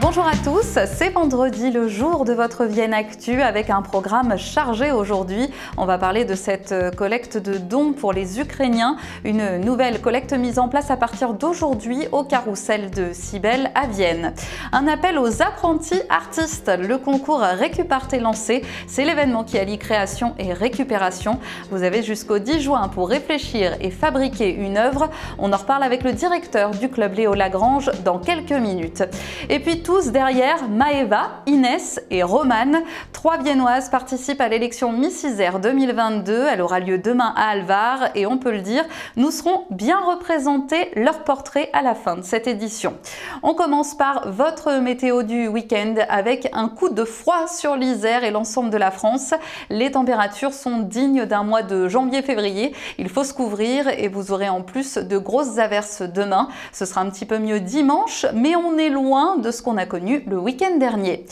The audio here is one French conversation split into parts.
Bonjour à tous, c'est vendredi, le jour de votre Vienne Actu avec un programme chargé aujourd'hui. On va parler de cette collecte de dons pour les Ukrainiens, une nouvelle collecte mise en place à partir d'aujourd'hui au Carrousel de Cybèle à Vienne. Un appel aux apprentis artistes, le concours Récuparte est lancé. C'est l'événement qui allie création et récupération. Vous avez jusqu'au 10 juin pour réfléchir et fabriquer une œuvre. On en reparle avec le directeur du club Léo Lagrange dans quelques minutes. Et puis tous derrière, Maëva, Inès et Romane. 3 Viennoises participent à l'élection Miss Isère 2022. Elle aura lieu demain à Alvar et on peut le dire, nous serons bien représentés, leur portrait à la fin de cette édition. On commence par votre météo du week-end avec un coup de froid sur l'Isère et l'ensemble de la France. Les températures sont dignes d'un mois de janvier-février. Il faut se couvrir et vous aurez en plus de grosses averses demain. Ce sera un petit peu mieux dimanche, mais on est loin de ce qu'on a connu le week-end dernier.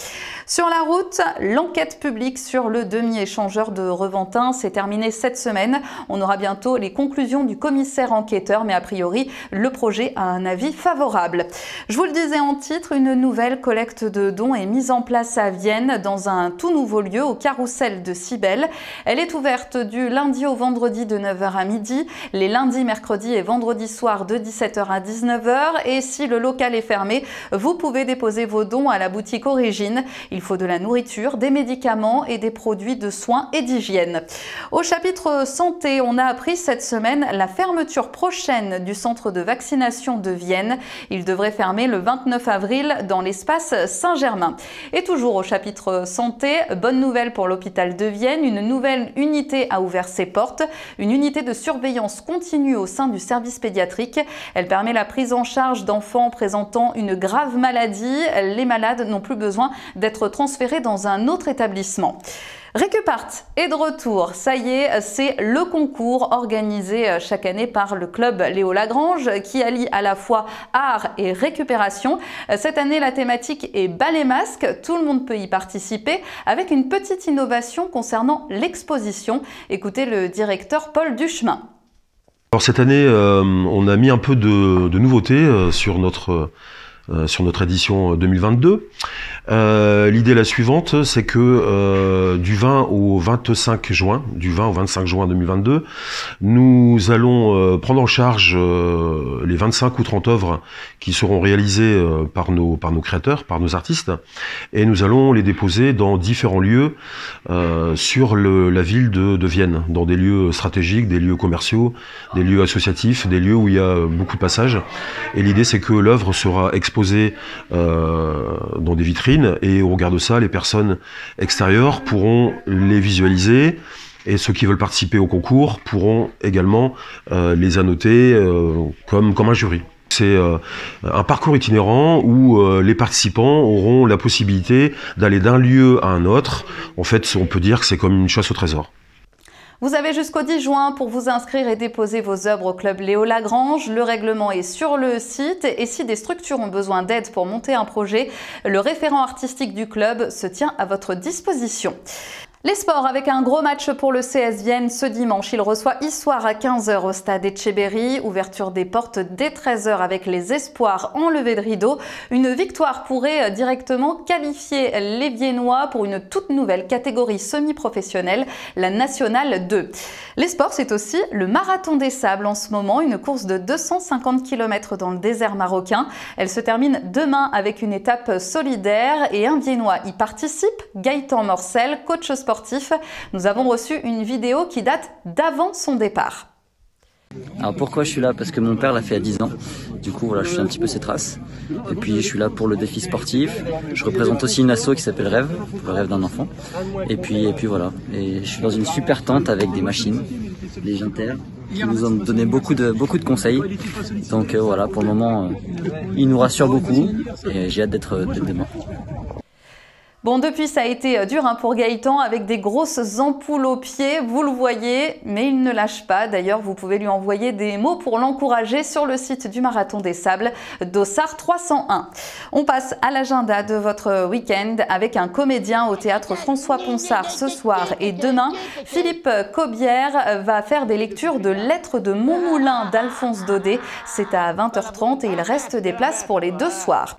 Sur la route, l'enquête publique sur le demi-échangeur de Reventin s'est terminée cette semaine. On aura bientôt les conclusions du commissaire enquêteur, mais a priori, le projet a un avis favorable. Je vous le disais en titre, une nouvelle collecte de dons est mise en place à Vienne dans un tout nouveau lieu au Carrousel de Cybèle. Elle est ouverte du lundi au vendredi de 9h à midi, les lundis, mercredis et vendredis soirs de 17h à 19h. Et si le local est fermé, vous pouvez déposer vos dons à la boutique Origine. Il faut de la nourriture, des médicaments et des produits de soins et d'hygiène. Au chapitre santé, on a appris cette semaine la fermeture prochaine du centre de vaccination de Vienne. Il devrait fermer le 29 avril dans l'espace Saint-Germain. Et toujours au chapitre santé, bonne nouvelle pour l'hôpital de Vienne, une nouvelle unité a ouvert ses portes, une unité de surveillance continue au sein du service pédiatrique. Elle permet la prise en charge d'enfants présentant une grave maladie. Les malades n'ont plus besoin d'être transférés dans un autre établissement. Récuparte est de retour. Ça y est, c'est le concours organisé chaque année par le club Léo Lagrange qui allie à la fois art et récupération. Cette année, la thématique est bal et masque. Tout le monde peut y participer avec une petite innovation concernant l'exposition. Écoutez le directeur Paul Duchemin. Alors cette année, on a mis un peu de nouveauté sur notre édition 2022. L'idée est la suivante, c'est que du 20 au 25 juin 2022, nous allons prendre en charge les 25 ou 30 œuvres qui seront réalisées par nos créateurs, par nos artistes, et nous allons les déposer dans différents lieux sur la ville de Vienne, dans des lieux stratégiques, des lieux commerciaux, des lieux associatifs, des lieux où il y a beaucoup de passages. Et l'idée, c'est que l'œuvre sera exposée dans des vitrines, et au regard de ça, les personnes extérieures pourront les visualiser, et ceux qui veulent participer au concours pourront également les annoter comme un jury. C'est un parcours itinérant où les participants auront la possibilité d'aller d'un lieu à un autre. En fait, on peut dire que c'est comme une chasse au trésor. Vous avez jusqu'au 10 juin pour vous inscrire et déposer vos œuvres au club Léo Lagrange. Le règlement est sur le site et si des structures ont besoin d'aide pour monter un projet, le référent artistique du club se tient à votre disposition. Les sports avec un gros match pour le CS Vienne ce dimanche. Il reçoit Issoire à 15h au stade Etcheberry. Ouverture des portes dès 13h avec les espoirs en levée de rideau. Une victoire pourrait directement qualifier les Viennois pour une toute nouvelle catégorie semi-professionnelle, la Nationale 2. Les sports, c'est aussi le Marathon des Sables en ce moment, une course de 250 km dans le désert marocain. Elle se termine demain avec une étape solidaire et un Viennois y participe, Gaëtan Morcel, coach sportif. Nous avons reçu une vidéo qui date d'avant son départ. Alors pourquoi je suis là? Parce que mon père l'a fait à 10 ans. Du coup voilà, je suis un petit peu ses traces. Et puis je suis là pour le défi sportif. Je représente aussi une asso qui s'appelle Rêve, le rêve d'un enfant. Et puis voilà. Et je suis dans une super tente avec des machines, des jantères, qui nous ont donné beaucoup de conseils. Donc voilà, pour le moment, ils nous rassurent beaucoup et j'ai hâte d'être demain. Bon, depuis, ça a été dur pour Gaëtan avec des grosses ampoules aux pieds, vous le voyez, mais il ne lâche pas. D'ailleurs, vous pouvez lui envoyer des mots pour l'encourager sur le site du Marathon des Sables, Dossard 301. On passe à l'agenda de votre week-end avec un comédien au théâtre François Ponsard ce soir et demain. Philippe Cobière va faire des lectures de Lettres de Montmoulin d'Alphonse Daudet. C'est à 20h30 et il reste des places pour les deux soirs.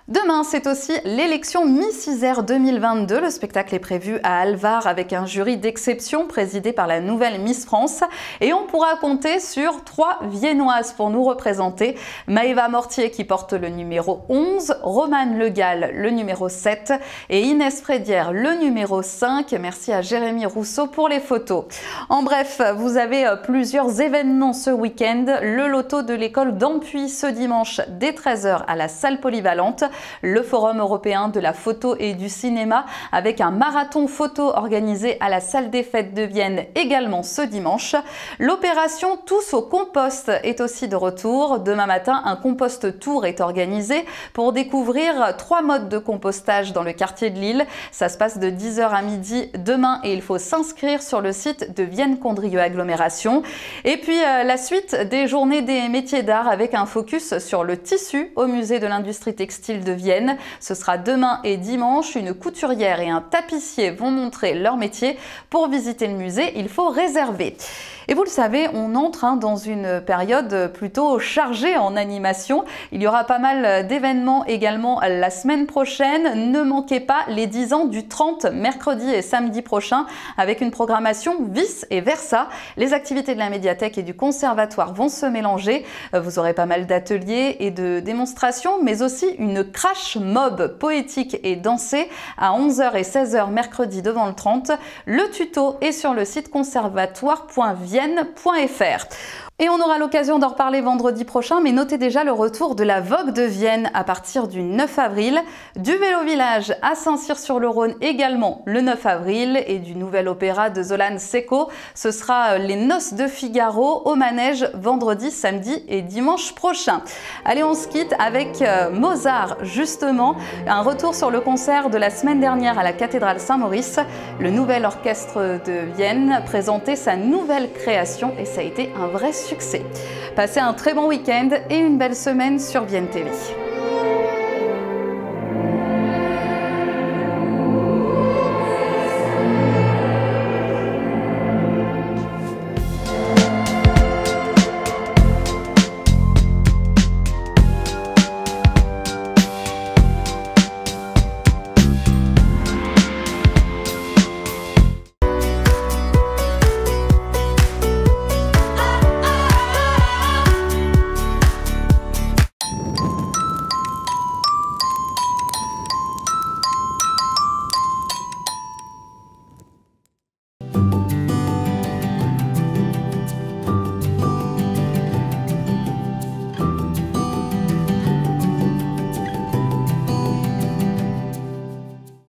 Demain, c'est aussi l'élection Miss Isère 2022. Le spectacle est prévu à Alvar avec un jury d'exception présidé par la nouvelle Miss France. Et on pourra compter sur 3 Viennoises pour nous représenter. Maëva Mortier qui porte le numéro 11, Romane Le Gall le numéro 7 et Inès Frédière le numéro 5. Merci à Jérémy Rousseau pour les photos. En bref, vous avez plusieurs événements ce week-end. Le loto de l'école d'Ampuis ce dimanche dès 13h à la salle polyvalente. Le Forum européen de la photo et du cinéma avec un marathon photo organisé à la salle des fêtes de Vienne également ce dimanche. L'opération Tous au compost est aussi de retour. Demain matin, un compost tour est organisé pour découvrir 3 modes de compostage dans le quartier de Lille. Ça se passe de 10h à midi demain et il faut s'inscrire sur le site de Vienne Condrieu Agglomération. Et puis la suite des journées des métiers d'art avec un focus sur le tissu au musée de l'industrie textile de Vienne. Ce sera demain et dimanche. Une couturière et un tapissier vont montrer leur métier. Pour visiter le musée, il faut réserver. Et vous le savez, on entre dans une période plutôt chargée en animation. Il y aura pas mal d'événements également la semaine prochaine. Ne manquez pas les 10 ans du 30, mercredi et samedi prochain, avec une programmation vice et versa. Les activités de la médiathèque et du conservatoire vont se mélanger. Vous aurez pas mal d'ateliers et de démonstrations, mais aussi une crash mob poétique et dansée à 11h et 16h mercredi devant le 30. Le tuto est sur le site conservatoire.vienne.fr. Et on aura l'occasion d'en reparler vendredi prochain, mais notez déjà le retour de la Vogue de Vienne à partir du 9 avril, du Vélo Village à Saint-Cyr-sur-le-Rhône également le 9 avril et du nouvel opéra de Zolan Secco. Ce sera les Noces de Figaro au manège vendredi, samedi et dimanche prochain. Allez, on se quitte avec Mozart justement, un retour sur le concert de la semaine dernière à la cathédrale Saint-Maurice. Le nouvel orchestre de Vienne présentait sa nouvelle création et ça a été un vrai succès. Passez un très bon week-end et une belle semaine sur Vienne TV.